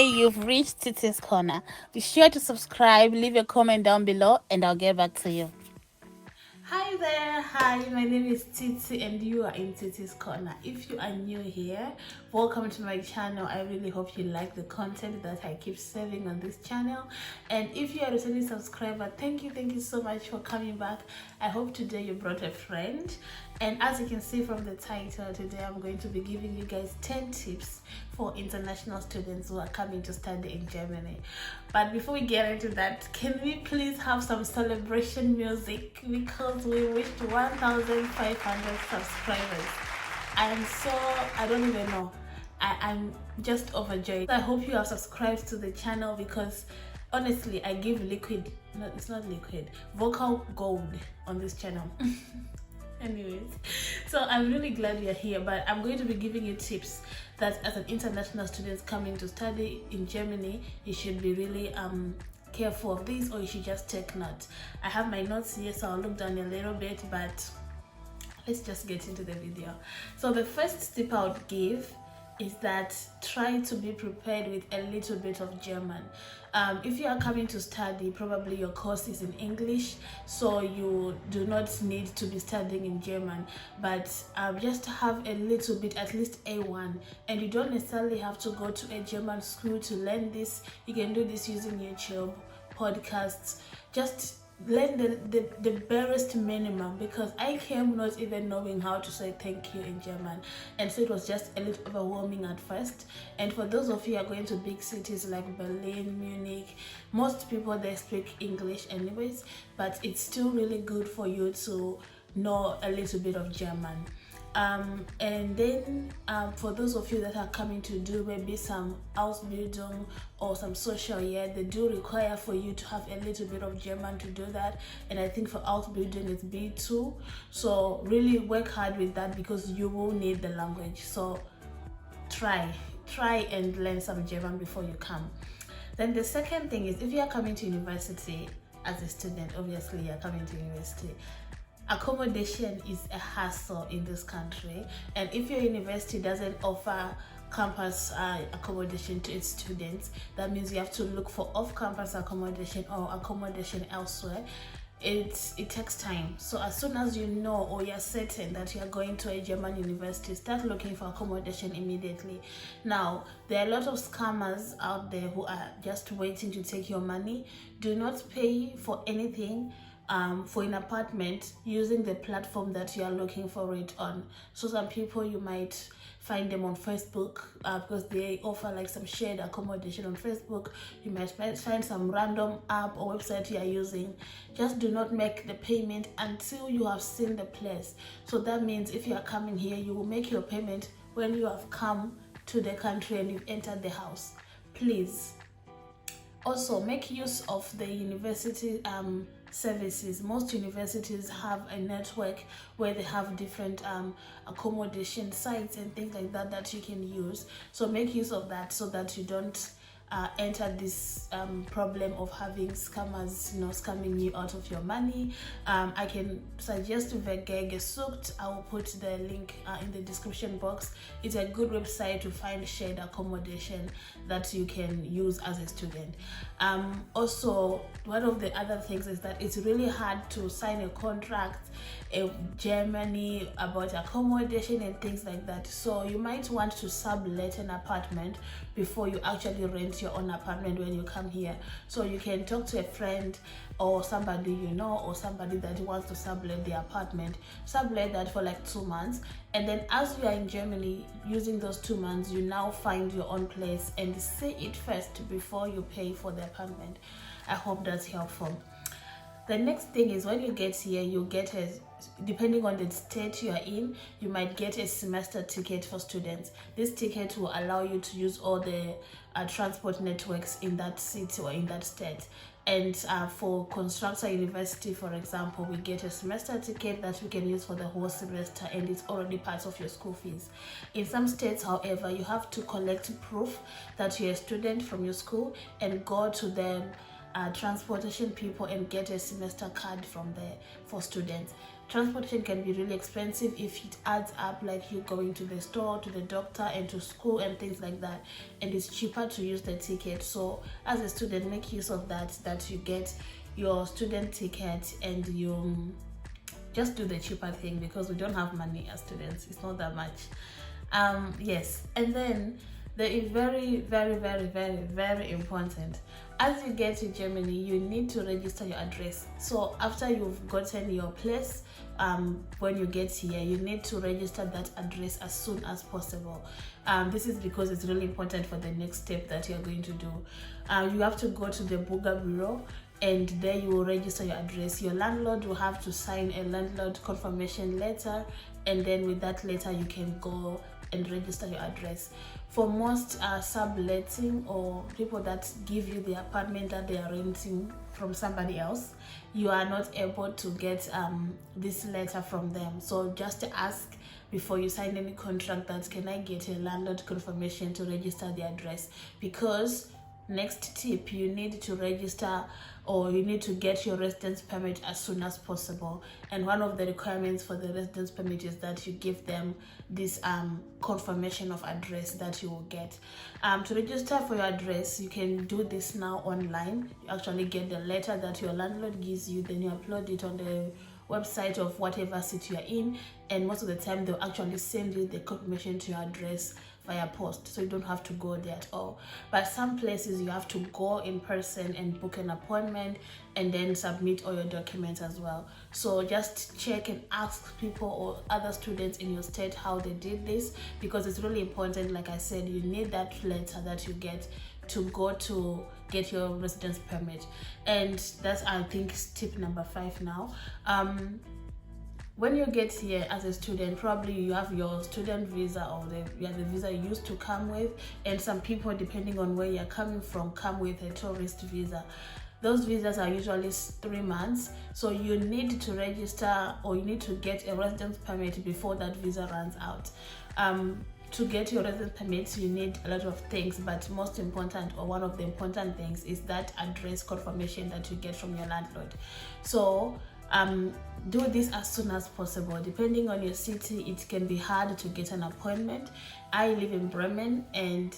say you've reached Titi's Corner. Be sure to subscribe, leave a comment down below, and I'll get back to you. Hi there, hi, my name is Titi and you are in Titi's Corner. If you are new here, welcome to my channel. I really hope you like the content that I keep serving on this channel. And if you are a returning subscriber, thank you so much for coming back. I hope today you brought a friend. And as you can see from the title, today I'm going to be giving you guys 10 tips for international students who are coming to study in Germany. But before we get into that, can we please have some celebration music, because we reached 1,500 subscribers. I don't even know. I'm just overjoyed. I hope you have subscribed to the channel, because honestly, I give it's not liquid, vocal gold on this channel. Anyways, so I'm really glad you're here, but I'm going to be giving you tips that as an international student coming to study in Germany, you should be really careful of this, or you should just take note. I have my notes here, so I'll look down a little bit, but let's just get into the video. So the first tip I would give is that try to be prepared with a little bit of German. If you are coming to study, probably your course is in English, so you do not need to be studying in German, but just have a little bit, at least A1, and you don't necessarily have to go to a German school to learn this. You can do this using YouTube, podcasts. Just learn the barest minimum, because I came not even knowing how to say thank you in German, and so it was just a little overwhelming at first. And for those of you who are going to big cities like Berlin, Munich, most people, they speak English anyways, but it's still really good for you to know a little bit of German. And then for those of you that are coming to do maybe some Ausbildung or some social year, they do require for you to have a little bit of German to do that, and I think for Ausbildung it's B2, so really work hard with that, because you will need the language. So try and learn some German before you come. Then the second thing is, if you are coming to university as a student, obviously you're coming to university, accommodation is a hassle in this country, and if your university doesn't offer campus accommodation to its students, that means you have to look for off-campus accommodation or accommodation elsewhere. It takes time, so as soon as you know or you're certain that you're going to a German university, start looking for accommodation immediately. Now, there are a lot of scammers out there who are just waiting to take your money. Do not pay for anything for an apartment using the platform that you are looking for it on. So some people, you might find them on Facebook, because they offer like some shared accommodation on Facebook. You might find some random app or website you are using. Just do not make the payment until you have seen the place. So that means if you are coming here, you will make your payment when you have come to the country and you've entered the house. Please also make use of the university services. Most universities have a network where they have different accommodation sites and things like that that you can use. So make use of that, so that you don't enter this problem of having scammers, scamming you out of your money. I can suggest Xoxo. I will put the link in the description box. It's a good website to find shared accommodation that you can use as a student. Also, one of the other things is that it's really hard to sign a contract in Germany about accommodation and things like that. So you might want to sublet an apartment before you actually rent your own apartment when you come here. So you can talk to a friend or somebody you know, or somebody that wants to sublet the apartment. Sublet that for like 2 months, and then as you are in Germany, using those 2 months, you now find your own place and see it first before you pay for the apartment. I hope that's helpful. The next thing is, when you get here, you get depending on the state you are in, you might get a semester ticket for students. This ticket will allow you to use all the transport networks in that city or in that state. And for constructor university, for example, we get a semester ticket that we can use for the whole semester, and it's already part of your school fees. In some states, however, you have to collect proof that you're a student from your school and go to the transportation people and get a semester card from there for students. transportation can be really expensive if it adds up, like you going to the store, to the doctor, and to school and things like that, and it's cheaper to use the ticket. So as a student, make use of that you get your student ticket and you just do the cheaper thing, because we don't have money as students. It's not that much. Yes, and then there is very important. As you get to Germany, you need to register your address. So after you've gotten your place, when you get here, you need to register that address as soon as possible. This is because it's really important for the next step that you're going to do. You have to go to the Buga Bureau, and there you will register your address. Your landlord will have to sign a landlord confirmation letter, and then with that letter you can go and register your address. For most subletting or people that give you the apartment that they are renting from somebody else, you are not able to get this letter from them. So just ask before you sign any contract that, can I get a landlord confirmation to register the address? Because next tip, you need to register, or you need to get your residence permit as soon as possible. And one of the requirements for the residence permit is that you give them this confirmation of address that you will get. To register for your address, you can do this now online. You actually get the letter that your landlord gives you, then you upload it on the website of whatever city you're in, and most of the time they'll actually send you the confirmation to your address via post, so you don't have to go there at all. But some places you have to go in person and book an appointment and then submit all your documents as well. So just check and ask people or other students in your state how they did this, because it's really important. Like I said, you need that letter that you get to go to get your residence permit. And that's, I think, tip number 5 now. When you get here as a student, probably you have your student visa, or the visa you used to come with, and some people, depending on where you're coming from, come with a tourist visa. Those visas are usually 3 months, so you need to register, or you need to get a residence permit before that visa runs out. To get your residence permit, you need a lot of things, but most important, or one of the important things, is that address confirmation that you get from your landlord. So do this as soon as possible. Depending on your city, it can be hard to get an appointment. I live in Bremen, and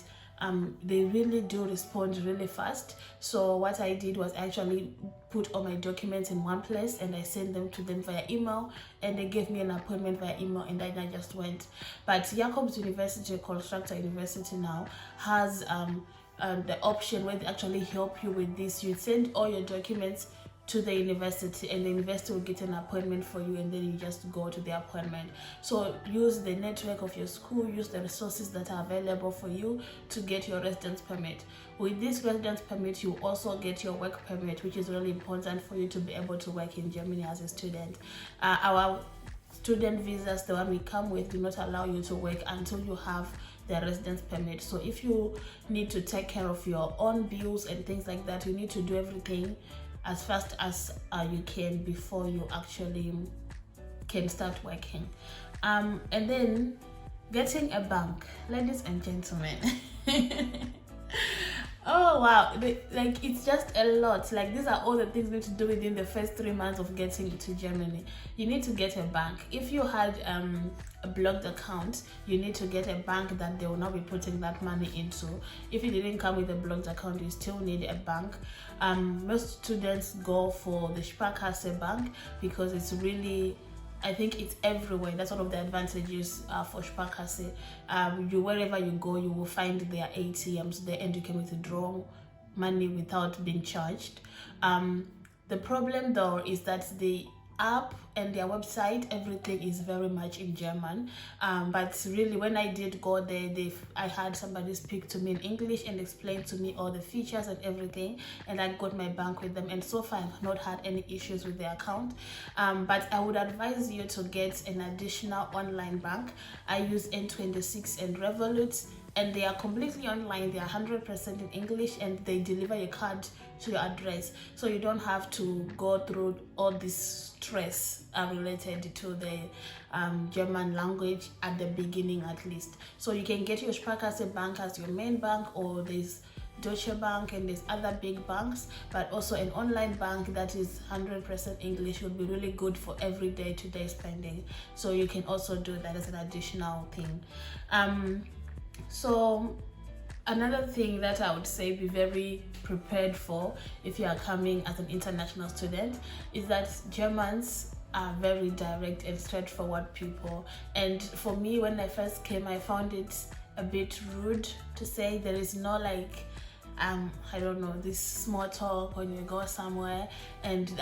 they really do respond really fast. So what I did was actually put all my documents in one place, and I sent them to them via email, and they gave me an appointment via email, and then I just went. But Jacobs University, Constructor University, now has the option where they actually help you with this. You send all your documents to the university, and the university will get an appointment for you, and then you just go to the appointment. So use the network of your school, use the resources that are available for you to get your residence permit. With this residence permit, you also get your work permit, which is really important for you to be able to work in Germany as a student. Our student visas, the one we come with, do not allow you to work until you have the residence permit. So if you need to take care of your own bills and things like that, you need to do everything as fast as you can before you actually can start working. And then getting a bank, ladies and gentlemen. Oh wow, like it's just a lot. Like these are all the things you need to do within the first 3 months of getting to Germany. You need to get a bank. If you had a blocked account, you need to get a bank that they will not be putting that money into. If you didn't come with a blocked account, you still need a bank. Most students go for the Sparkasse bank because it's really, I think it's everywhere. That's one of the advantages for Sparkasse. Wherever you go, you will find their ATMs there, and you can withdraw money without being charged. The problem though is that the app and their website, everything is very much in German. But really, when I did go there, I had somebody speak to me in English and explain to me all the features and everything, and I got my bank with them, and so far I've not had any issues with the account. But I would advise you to get an additional online bank. I use N26 and Revolut, and they are completely online. They are 100% in English, and they deliver your card to your address, so you don't have to go through all this stress related to the German language at the beginning, at least. So you can get your Sparkasse bank as your main bank, or there's Deutsche Bank, and there's other big banks, but also an online bank that is 100% English would be really good for every day-to-day spending. So you can also do that as an additional thing. So another thing that I would say be very prepared for if you are coming as an international student is that Germans are very direct and straightforward people. And for me, when I first came, I found it a bit rude to say. There is no like, I don't know, this small talk when you go somewhere. And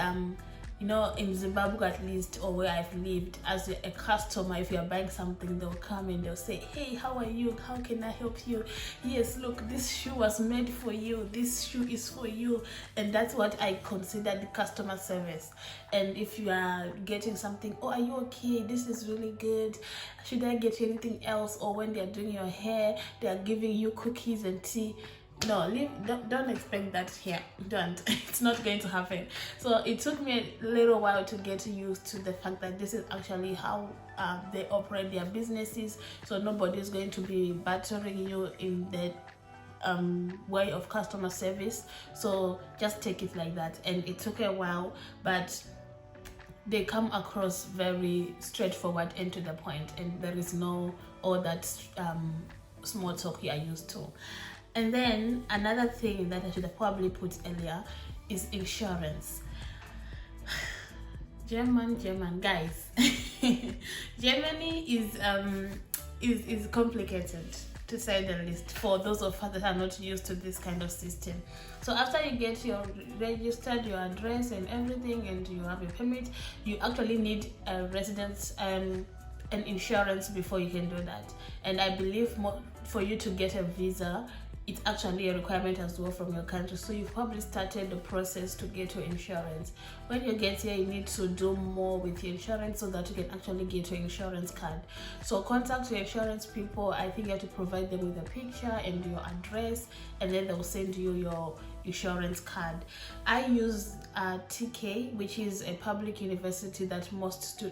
you know, in Zimbabwe at least, or where I've lived, as a customer, if you're buying something, they'll come and they'll say, hey, how are you? How can I help you? Yes, look, this shoe was made for you. This shoe is for you. And that's what I consider the customer service. And if you are getting something, oh, are you okay? This is really good. Should I get you anything else? Or when they're doing your hair, they're giving you cookies and tea. No, don't expect that here. Don't. It's not going to happen. So it took me a little while to get used to the fact that this is actually how they operate their businesses. So nobody is going to be battering you in the way of customer service. So just take it like that. And it took a while, but they come across very straightforward and to the point, and there is no all that small talk you are used to. And then another thing that I should have probably put earlier is insurance. German guys. Germany is complicated, to say the least, for those of us that are not used to this kind of system. So after you get your registered, your address and everything, and you have a permit, you actually need a residence an insurance before you can do that. And I believe for you to get a visa, it's actually a requirement as well from your country. So you've probably started the process to get your insurance. When you get here, you need to do more with your insurance so that you can actually get your insurance card. So contact your insurance people. I think you have to provide them with a picture and your address, and then they'll send you your insurance card. I use TK, which is a public university that most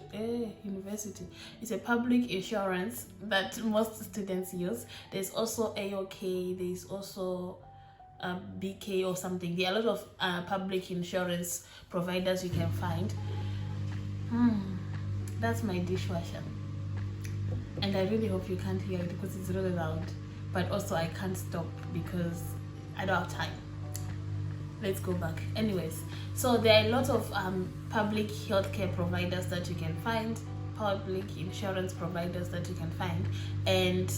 university. It's a public insurance that most students use. There's also AOK. There's also BK or something. There are a lot of public insurance providers you can find. That's my dishwasher, and I really hope you can't hear it because it's really loud. But also I can't stop because I don't have time. Let's go back. Anyways, so there are a lot of public healthcare providers that you can find, public insurance providers that you can find, and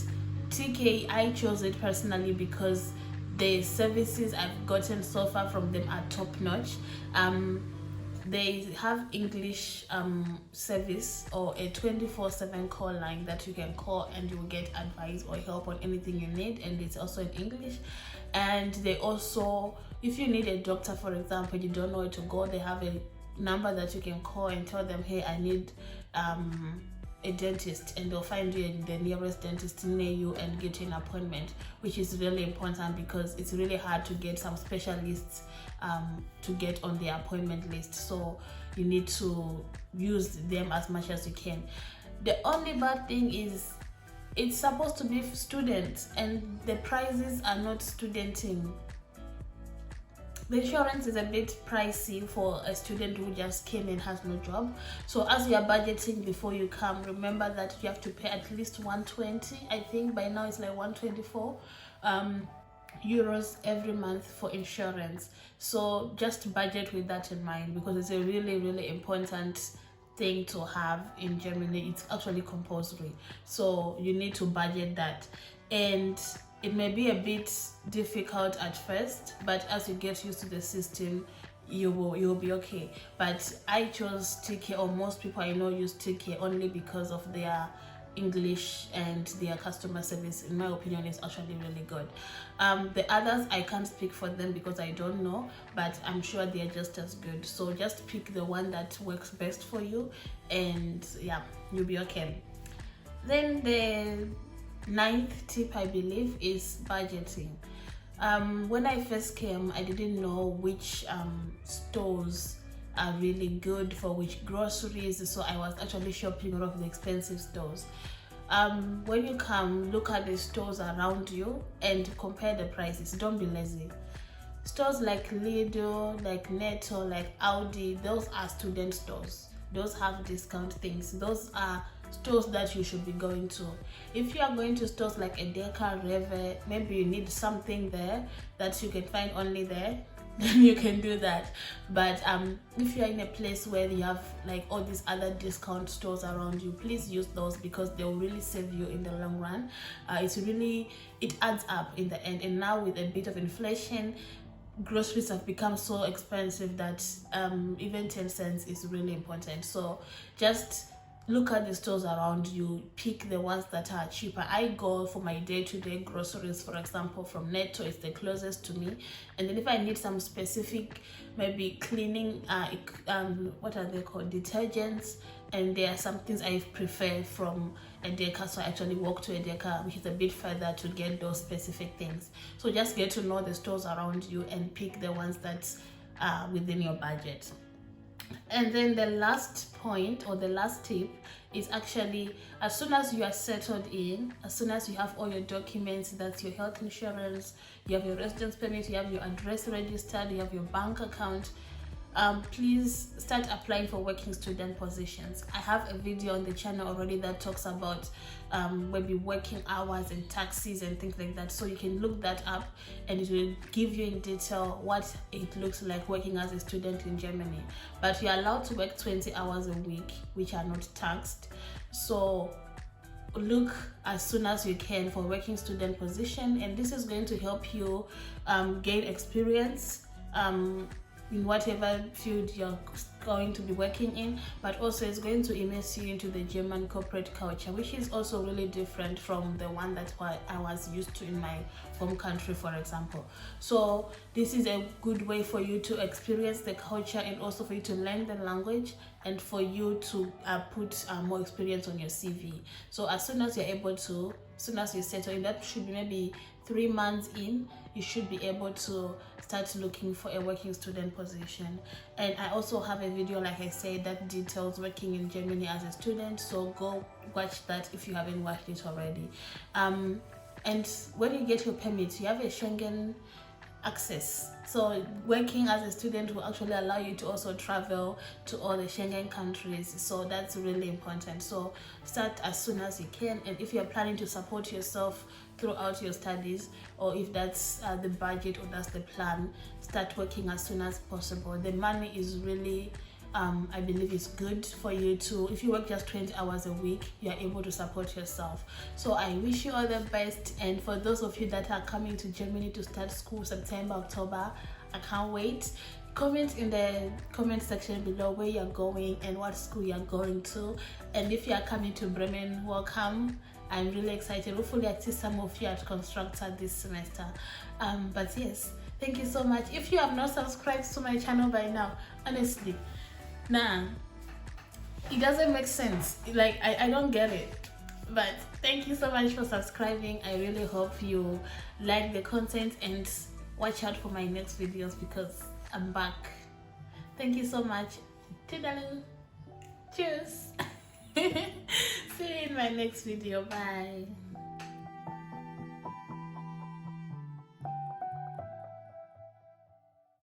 TK, I chose it personally because the services I've gotten so far from them are top notch. They have English service, or a 24/7 call line that you can call and you will get advice or help on anything you need, and it's also in English. And they also, if you need a doctor, for example, you don't know where to go, they have a number that you can call and tell them, hey, I need a dentist, and they'll find you the nearest dentist near you and get you an appointment, which is really important because it's really hard to get some specialists to get on the appointment list. So you need to use them as much as you can. The only bad thing is it's supposed to be students, and the prices are not studenting. The insurance is a bit pricey for a student who just came and has no job. So as you are budgeting before you come, remember that you have to pay at least 120. I think by now it's like 124 euros every month for insurance. So just budget with that in mind, because it's a really, really important thing to have in Germany. It's actually compulsory, so you need to budget that. And it may be a bit difficult at first, but as you get used to the system, you'll be okay. But I chose TK, or most people I know use TK, only because of their English and their customer service. In my opinion, is actually really good. The others, I can't speak for them because I don't know, but I'm sure they're just as good. So just pick the one that works best for you, and yeah, you'll be okay. Then the 9th tip, I believe, is budgeting. When I first came, I didn't know which stores are really good for which groceries, so I was actually shopping all of the expensive stores. when you come, look at the stores around you and compare the prices. Don't be lazy. Stores like Lidl, like Netto, like Audi, those are student stores. Those have discount things. Those are stores that you should be going to. If you are going to stores like Edeka, Reve, maybe you need something there that you can find only there, then you can do that. But if you're in a place where you have like all these other discount stores around you, please use those, because they'll really save you in the long run. It adds up in the end. And now with a bit of inflation, groceries have become so expensive that even 10 cents is really important. So just look at the stores around you, pick the ones that are cheaper. I go for my day-to-day groceries, for example, from Netto. It's the closest to me. And then if I need some specific, maybe cleaning, what are they called, detergents, and there are some things I prefer from Edeka, so I actually walk to Edeka, which is a bit further, to get those specific things. So just get to know the stores around you and pick the ones that are within your budget. And then the last point, or the last tip, is actually, as soon as you are settled in, as soon as you have all your documents, that's your health insurance, you have your residence permit, you have your address registered, you have your bank account, please start applying for working student positions. I have a video on the channel already that talks about maybe working hours and taxes and things like that, so you can look that up and it will give you in detail what it looks like working as a student in Germany. But you're allowed to work 20 hours a week, which are not taxed. So look as soon as you can for working student position, and this is going to help you gain experience in whatever field you're going to be working in, but also it's going to immerse you into the German corporate culture, which is also really different from the one that I was used to in my home country, for example. So this is a good way for you to experience the culture, and also for you to learn the language, and for you to put more experience on your CV. So as soon as you're able to, as soon as you settle in, that should be maybe 3 months in, you should be able to start looking for a working student position. And I also have a video, like I said, that details working in Germany as a student, so go watch that if you haven't watched it already. And when you get your permit, you have a Schengen access. So working as a student will actually allow you to also travel to all the Schengen countries, so that's really important. So start as soon as you can, and if you're planning to support yourself throughout your studies, or if that's the budget, or that's the plan, start working as soon as possible. The money is really I believe it's good for you to, if you work just 20 hours a week, you are able to support yourself. So I wish you all the best, and for those of you that are coming to Germany to start school September, October, I can't wait. Comment in the comment section below where you're going and what school you're going to, and if you are coming to Bremen, welcome. I'm really excited. Hopefully I see some of you at Constructor this semester. But yes, thank you so much. If you have not subscribed to my channel by now, honestly, nah, it doesn't make sense. Like I don't get it. But thank you so much for subscribing. I really hope you like the content, and watch out for my next videos, because I'm back. Thank you so much. Toodaloo. Cheers. See you in my next video. Bye.